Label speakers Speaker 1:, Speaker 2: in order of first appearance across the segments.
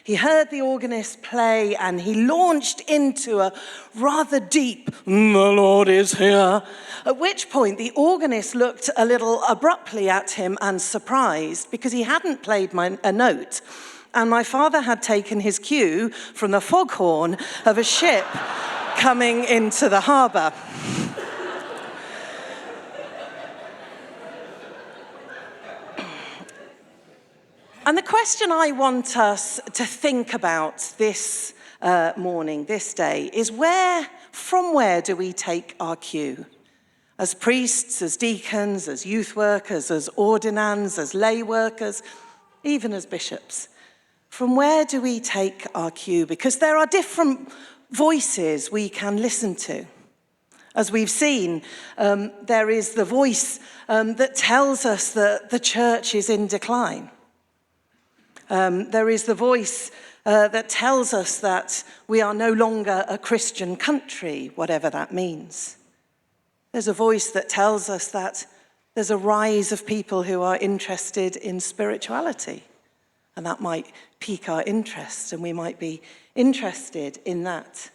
Speaker 1: He heard the organist play and he launched into a rather deep, "The Lord is here," at which point the organist looked a little abruptly at him and surprised because he hadn't played a note. And my father had taken his cue from the foghorn of a ship coming into the harbour. And the question I want us to think about this morning, this day, is from where do we take our cue? As priests, as deacons, as youth workers, as ordinands, as lay workers, even as bishops. From where do we take our cue? Because there are different voices we can listen to. As we've seen, there is the voice that tells us that the church is in decline. There is the voice that tells us that we are no longer a Christian country, whatever that means. There's a voice that tells us that there's a rise of people who are interested in spirituality, and that might pique our interest, and we might be interested in that.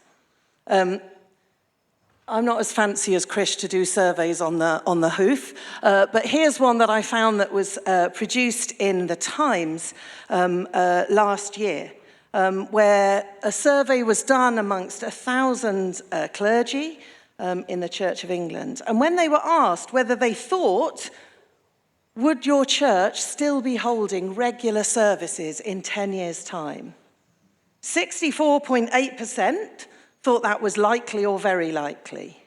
Speaker 1: I'm not as fancy as Krish to do surveys on the hoof, but here's one that I found that was produced in the Times last year, where a survey was done amongst 1,000 clergy in the Church of England. And when they were asked whether they thought, would your church still be holding regular services in 10 years' time? 64.8% thought that was likely or very likely.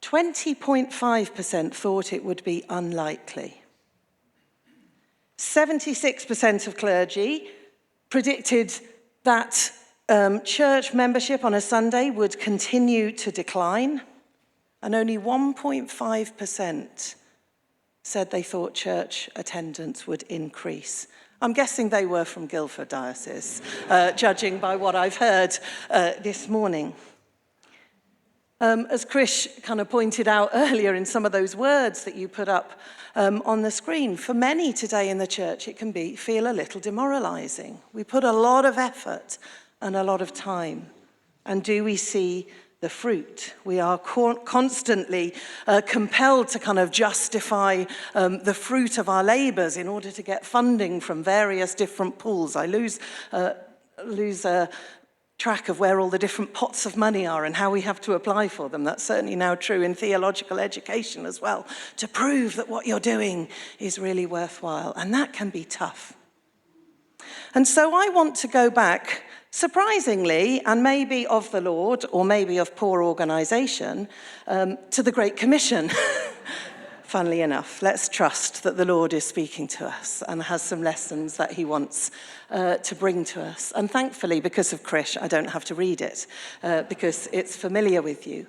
Speaker 1: 20.5% thought it would be unlikely. 76% of clergy predicted that church membership on a Sunday would continue to decline, and only 1.5% said they thought church attendance would increase. I'm guessing they were from Guildford Diocese, judging by what I've heard this morning. As Krish kind of pointed out earlier in some of those words that you put up on the screen, for many today in the church, it can feel a little demoralizing. We put a lot of effort and a lot of time. And do we see the fruit? We are constantly compelled to kind of justify the fruit of our labors in order to get funding from various different pools. I lose track of where all the different pots of money are and how we have to apply for them. That's certainly now true in theological education as well, to prove that what you're doing is really worthwhile. And that can be tough. And so I want to go back, surprisingly, and maybe of the Lord, or maybe of poor organisation, to the Great Commission. Funnily enough, let's trust that the Lord is speaking to us and has some lessons that he wants to bring to us. And thankfully, because of Krish, I don't have to read it, because it's familiar with you.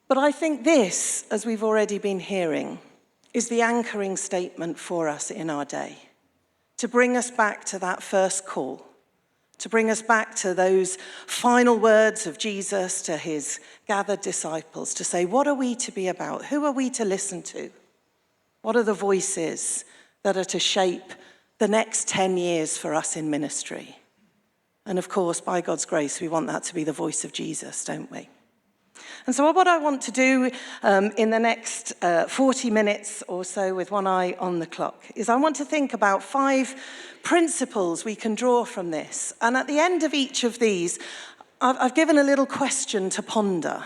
Speaker 1: But I think this, as we've already been hearing, is the anchoring statement for us in our day, to bring us back to that first call, to bring us back to those final words of Jesus to his gathered disciples, to say, what are we to be about? Who are we to listen to? What are the voices that are to shape the next 10 years for us in ministry? And of course, by God's grace, we want that to be the voice of Jesus, don't we? And so what I want to do in the next 40 minutes or so with one eye on the clock is I want to think about 5 principles we can draw from this. And at the end of each of these, I've given a little question to ponder.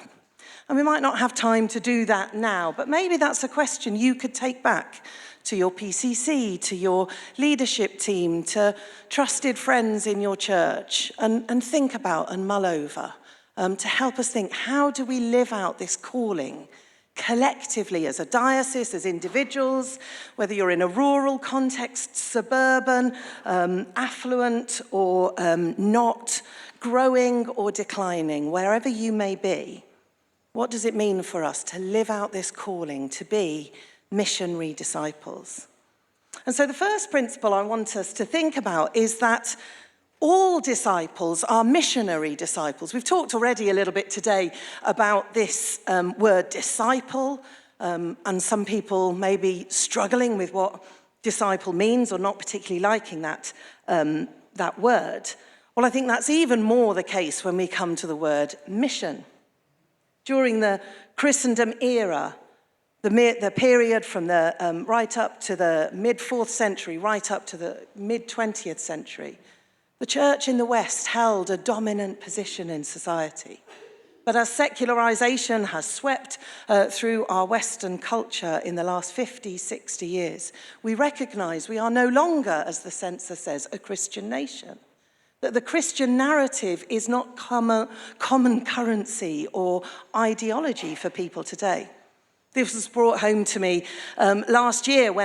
Speaker 1: And we might not have time to do that now, but maybe that's a question you could take back to your PCC, to your leadership team, to trusted friends in your church, and think about and mull over. To help us think, how do we live out this calling collectively as a diocese, as individuals, whether you're in a rural context, suburban, affluent or not, growing or declining, wherever you may be. What does it mean for us to live out this calling, to be missionary disciples? And so the first principle I want us to think about is that all disciples are missionary disciples. We've talked already a little bit today about this word disciple, and some people may be struggling with what disciple means or not particularly liking that that word? Well, I think that's even more the case when we come to the word mission. During the Christendom era, the period from the right up to the mid-4th century, right up to the mid-20th century, the church in the West held a dominant position in society. But as secularization has swept through our Western culture in the last 50, 60 years, we recognize we are no longer, as the census says, a Christian nation. That the Christian narrative is not common currency or ideology for people today. This was brought home to me last year when